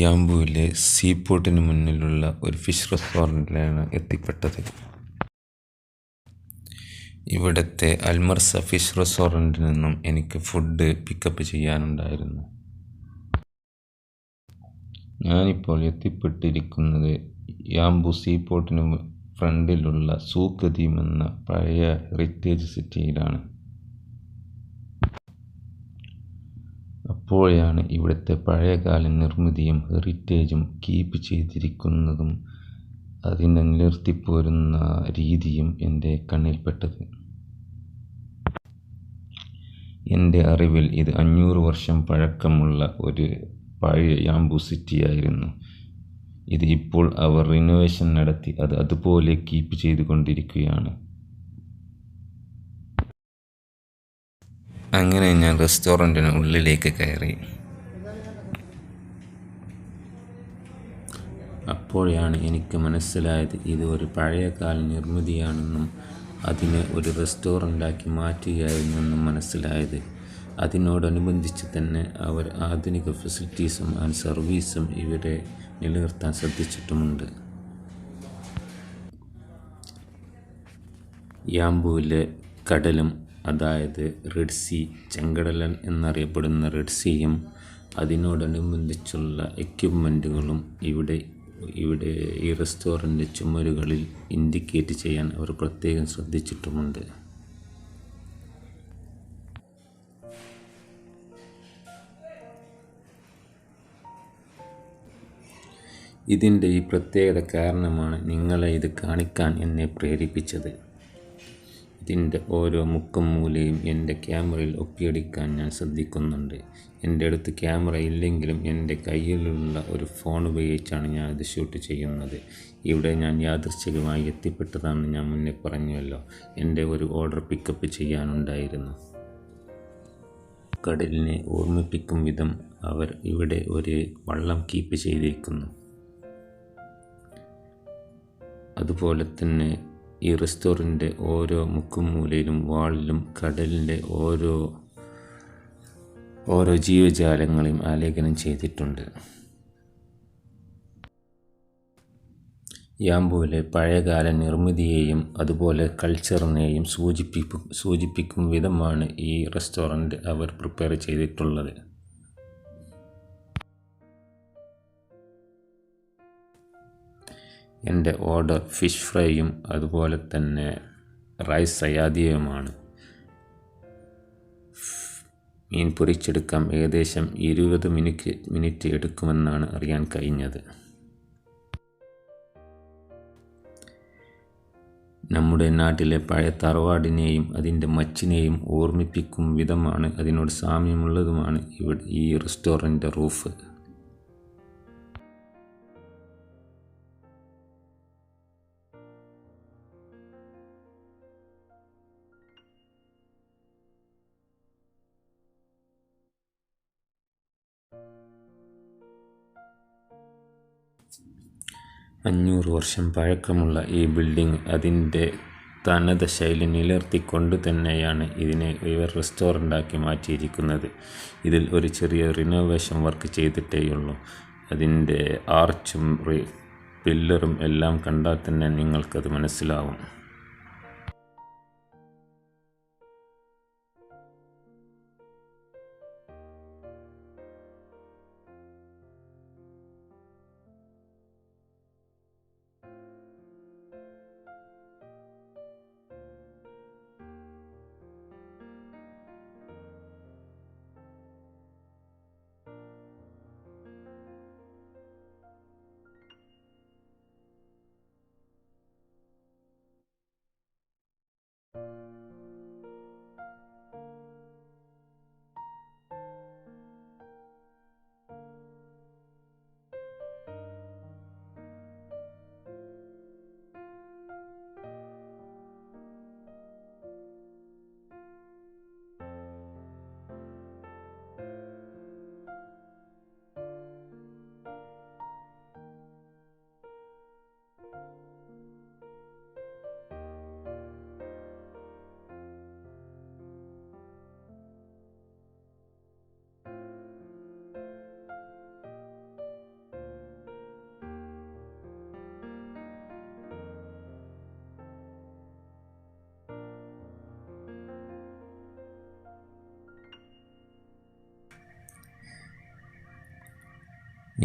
യാംബുവിലെ സീപോർട്ടിന് മുന്നിലുള്ള ഒരു ഫിഷ് റെസ്റ്റോറൻറ്റിലാണ് എത്തിപ്പെട്ടത്. ഇവിടുത്തെ അൽമർസ ഫിഷ് റെസ്റ്റോറൻറ്റിൽ നിന്നും എനിക്ക് ഫുഡ് പിക്കപ്പ് ചെയ്യാനുണ്ടായിരുന്നു. ഞാനിപ്പോൾ എത്തിപ്പെട്ടിരിക്കുന്നത് യാംബു സീപോർട്ടിന് ഫ്രണ്ടിലുള്ള സൂഖ് ഖദീം എന്ന പഴയ ഹെറിറ്റേജ് സിറ്റിയിലാണ്. അപ്പോഴാണ് ഇവിടുത്തെ പഴയകാല നിർമ്മിതിയും ഹെറിറ്റേജും കീപ്പ് ചെയ്തിരിക്കുന്നതും അതിനെ നിലനിർത്തിപ്പോരുന്ന രീതിയും എൻ്റെ കണ്ണിൽപ്പെട്ടത്. എൻ്റെ അറിവിൽ ഇത് 500 വർഷം പഴക്കമുള്ള ഒരു പഴയ യാംബു സിറ്റിയായിരുന്നു. ഇത് ഇപ്പോൾ അവർ റിനോവേഷൻ നടത്തി അത് അതുപോലെ കീപ്പ് ചെയ്തുകൊണ്ടിരിക്കുകയാണ്. അങ്ങനെ ഞാൻ റെസ്റ്റോറൻറ്റിന് ഉള്ളിലേക്ക് കയറി. അപ്പോഴാണ് എനിക്ക് മനസ്സിലായത് ഇത് ഒരു പഴയകാല നിർമ്മിതിയാണെന്നും അതിനെ ഒരു റെസ്റ്റോറൻ്റാക്കി മാറ്റുകയായിരുന്നെന്നും മനസ്സിലായത്. അതിനോടനുബന്ധിച്ച് തന്നെ അവർ ആധുനിക ഫെസിലിറ്റീസും ആൻഡ് സർവീസും ഇവിടെ നിലനിർത്താൻ ശ്രദ്ധിച്ചിട്ടുമുണ്ട്. യാംബുവിലെ കടലും, അതായത് റെഡ് സീ, ചെങ്കടലൻ എന്നറിയപ്പെടുന്ന റെഡ് സീയും അതിനോടനുബന്ധിച്ചുള്ള എക്യുപ്മെൻറ്റുകളും ഇവിടെ ഈ റെസ്റ്റോറൻറ്റ് ചുമരുകളിൽ ഇൻഡിക്കേറ്റ് ചെയ്യാൻ അവർ പ്രത്യേകം ശ്രദ്ധിച്ചിട്ടുമുണ്ട്. ഇതിൻ്റെ ഈ പ്രത്യേകത കാരണമാണ് നിങ്ങളെ ഇത് കാണിക്കാൻ എന്നെ പ്രേരിപ്പിച്ചത്. ഇതിൻ്റെ ഓരോ മുക്കും മൂലയും എൻ്റെ ക്യാമറയിൽ ഒപ്പിയെടുക്കാൻ ഞാൻ ശ്രദ്ധിക്കുന്നുണ്ട്. എൻ്റെ അടുത്ത് ക്യാമറ ഇല്ലെങ്കിലും എൻ്റെ കയ്യിലുള്ള ഒരു ഫോൺ ഉപയോഗിച്ചാണ് ഞാൻ ഇത് ഷൂട്ട് ചെയ്യുന്നത്. ഇവിടെ ഞാൻ യാദൃച്ഛികമായി എത്തിപ്പെട്ടതാണെന്ന് ഞാൻ മുന്നേ പറഞ്ഞുവല്ലോ. എൻ്റെ ഒരു ഓർഡർ പിക്കപ്പ് ചെയ്യാനുണ്ടായിരുന്നു. കടലിനെ ഓർമ്മിപ്പിക്കും വിധം അവർ ഇവിടെ ഒരു വള്ളം കീപ്പ് ചെയ്തിരിക്കുന്നു. അതുപോലെ തന്നെ ഈ റെസ്റ്റോറൻറ്റിൻ്റെ ഓരോ മുക്കും മൂലയിലും വാളിലും കടലിൻ്റെ ഓരോ ജീവജാലങ്ങളെയും ആലേഖനം ചെയ്തിട്ടുണ്ട്. യാംബുവിലെ പഴയകാല നിർമ്മിതിയെയും അതുപോലെ കൾച്ചറിനെയും സൂചിപ്പിക്കും വിധമാണ് ഈ റെസ്റ്റോറൻറ്റ് അവർ പ്രിപ്പയർ ചെയ്തിട്ടുള്ളത്. എൻ്റെ ഓർഡർ ഫിഷ് ഫ്രൈയും അതുപോലെ തന്നെ റൈസ് സയാദിയുമാണ്. മീൻ പൊരിച്ചെടുക്കാൻ ഏകദേശം 20 മിനിറ്റ് എടുക്കുമെന്നാണ് അറിയാൻ കഴിഞ്ഞത്. നമ്മുടെ നാട്ടിലെ പഴയ തറവാടിനെയും അതിൻ്റെ മച്ചിനെയും ഓർമ്മിപ്പിക്കും വിധമാണ്, അതിനോട് സാമ്യമുള്ളതുമാണ് ഈ റെസ്റ്റോറൻറ്റ് റൂഫ്. അഞ്ഞൂറ് വർഷം പഴക്കമുള്ള ഈ ബിൽഡിംഗ് അതിൻ്റെ തനത് ശൈലി നിലനിർത്തിക്കൊണ്ട് തന്നെയാണ് ഇതിനെ ഇവർ റെസ്റ്റോറൻ്റാക്കി മാറ്റിയിരിക്കുന്നത്. ഇതിൽ ഒരു ചെറിയ റിനോവേഷൻ വർക്ക് ചെയ്തിട്ടേയുള്ളൂ. അതിൻ്റെ ആർച്ചും പില്ലറും എല്ലാം കണ്ടാൽ തന്നെ നിങ്ങൾക്കത് മനസ്സിലാവും.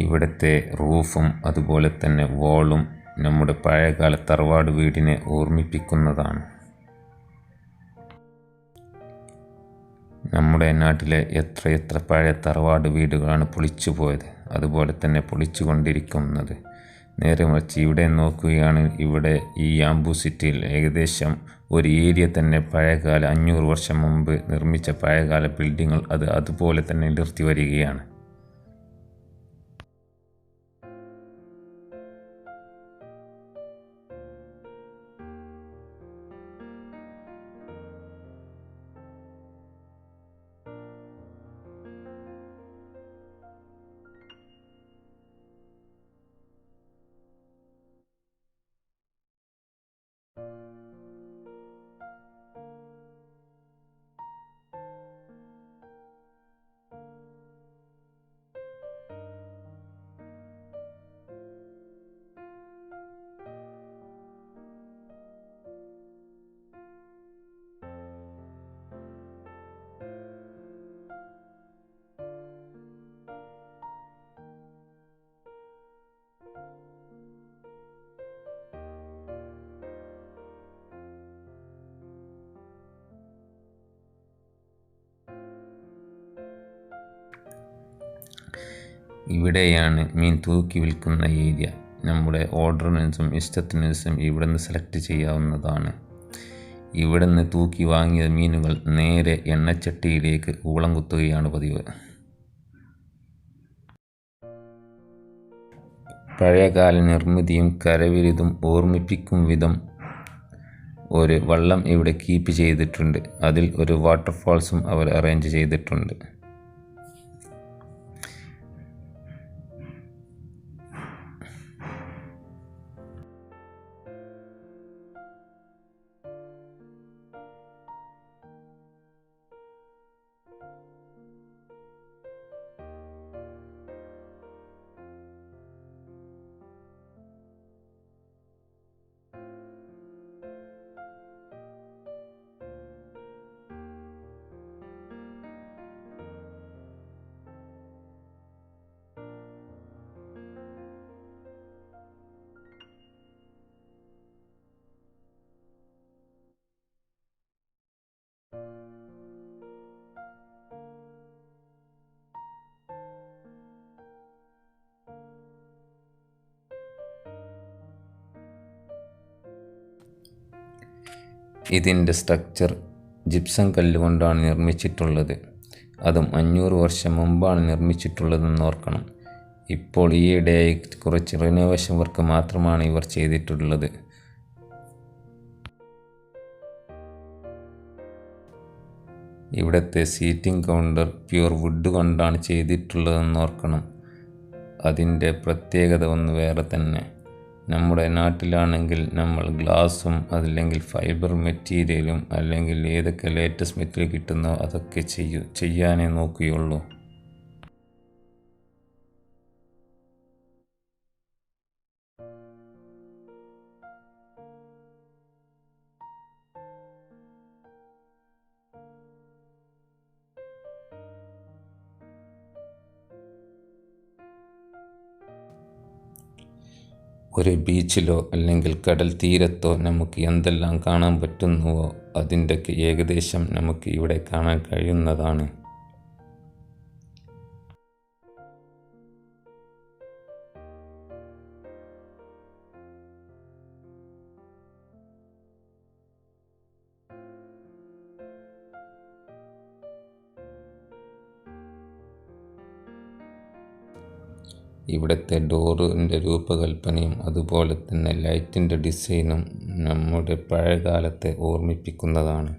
ഇവിടുത്തെ റൂഫും അതുപോലെ തന്നെ വാളും നമ്മുടെ പഴയകാല തറവാട് വീടിനെ ഓർമ്മിപ്പിക്കുന്നതാണ്. നമ്മുടെ നാട്ടിലെ എത്രയെത്ര പഴയ തറവാട് വീടുകളാണ് പൊളിച്ചു പോയത്, അതുപോലെ തന്നെ പൊളിച്ചു കൊണ്ടിരിക്കുന്നത്. നേരെ മറിച്ച് ഇവിടെ നോക്കുകയാണ്, ഇവിടെ ഈ യാംബു സിറ്റിയിൽ ഏകദേശം ഒരു ഏരിയ തന്നെ പഴയകാല 500 വർഷം മുമ്പ് നിർമ്മിച്ച പഴയകാല ബിൽഡിങ്ങുകൾ അതുപോലെ തന്നെ നിർത്തി വരികയാണ്. ഇവിടെയാണ് മീൻ തൂക്കി വിൽക്കുന്ന ഏരിയ. നമ്മുടെ ഓർഡറിനനുസരിച്ചും ഇഷ്ടത്തിനനുസരിച്ചും ഇവിടെ നിന്ന് സെലക്ട് ചെയ്യാവുന്നതാണ്. ഇവിടെ നിന്ന് തൂക്കി വാങ്ങിയ മീനുകൾ നേരെ എണ്ണച്ചട്ടിയിലേക്ക് ഊളം കുത്തുകയാണ് പതിവ്. പഴയകാല നിർമ്മിതിയും കരവിരുതും ഓർമ്മിപ്പിക്കും വിധം ഒരു വള്ളം ഇവിടെ കീപ്പ് ചെയ്തിട്ടുണ്ട്. അതിൽ ഒരു വാട്ടർഫാൾസും അവർ അറേഞ്ച് ചെയ്തിട്ടുണ്ട്. ഇതിൻ്റെ സ്ട്രക്ചർ ജിപ്സം കല്ലുകൊണ്ടാണ് നിർമ്മിച്ചിട്ടുള്ളത്. അതും 500 വർഷം മുമ്പാണ് നിർമ്മിച്ചിട്ടുള്ളതെന്ന് ഓർക്കണം. ഇപ്പോൾ ഈയിടെയായി കുറച്ച് റിനോവേഷൻ വർക്ക് മാത്രമാണ് ഇവർ ചെയ്തിട്ടുള്ളത്. ഇവിടുത്തെ സീറ്റിംഗ് കൗണ്ടർ പ്യൂർ വുഡ് കൊണ്ടാണ് ചെയ്തിട്ടുള്ളതെന്ന് ഓർക്കണം. അതിൻ്റെ പ്രത്യേകത ഒന്ന് വേറെ തന്നെ. നമ്മുടെ നാട്ടിലാണെങ്കിൽ നമ്മൾ ഗ്ലാസും അതല്ലെങ്കിൽ ഫൈബർ മെറ്റീരിയലും അല്ലെങ്കിൽ ഏതൊക്കെ ലേറ്റസ്റ്റ് മെറ്റീരിയൽ കിട്ടുന്നോ അതൊക്കെ ചെയ്യാനേ നോക്കുകയുള്ളൂ. ഒരു ബീച്ചിലോ അല്ലെങ്കിൽ കടൽ തീരത്തോ നമുക്ക് എന്തെല്ലാം കാണാൻ പറ്റുന്നുവോ അതിൻ്റെയൊക്കെ ഏകദേശം നമുക്ക് ഇവിടെ കാണാൻ കഴിയുന്നതാണ്. ഇവിടുത്തെ ഡോറിൻ്റെ രൂപകൽപ്പനയും അതുപോലെ തന്നെ ലൈറ്റിൻ്റെ ഡിസൈനും നമ്മുടെ പഴയകാലത്തെ ഓർമ്മിപ്പിക്കുന്നതാണ്.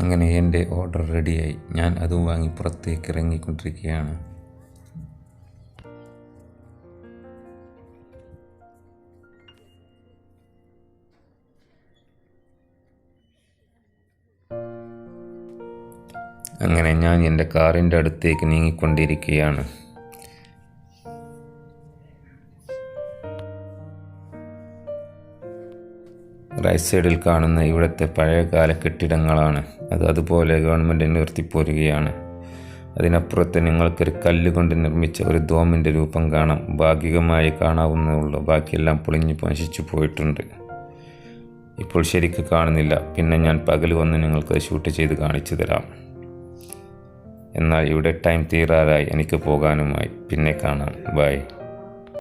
അങ്ങനെ എൻ്റെ ഓർഡർ റെഡിയായി. ഞാൻ അതും വാങ്ങി പുറത്തേക്ക് ഇറങ്ങിക്കൊണ്ടിരിക്കുകയാണ്. അങ്ങനെ ഞാൻ എൻ്റെ കാറിൻ്റെ അടുത്തേക്ക് നീങ്ങിക്കൊണ്ടിരിക്കുകയാണ്. റൈറ്റ് സൈഡിൽ കാണുന്ന ഇവിടുത്തെ പഴയകാല കെട്ടിടങ്ങളാണ്. അതുപോലെ ഗവൺമെൻറ് നിർത്തിപ്പോരുകയാണ്. അതിനപ്പുറത്ത് നിങ്ങൾക്കൊരു കല്ലുകൊണ്ട് നിർമ്മിച്ച ഒരു ഡോമിൻ്റെ രൂപം കാണാം. ഭാഗികമായി കാണാവുന്നതുള്ളൂ, ബാക്കിയെല്ലാം പൊളിഞ്ഞ് നശിച്ചു പോയിട്ടുണ്ട്. ഇപ്പോൾ ശരിക്കും കാണുന്നില്ല. പിന്നെ ഞാൻ പകൽ വന്ന് നിങ്ങൾക്ക് ഷൂട്ട് ചെയ്ത് കാണിച്ചു തരാം. എന്നാൽ ഇവിടെ ടൈം തീരാറായി, എനിക്ക് പോകാനുമായി. പിന്നെ കാണാം. ബൈ.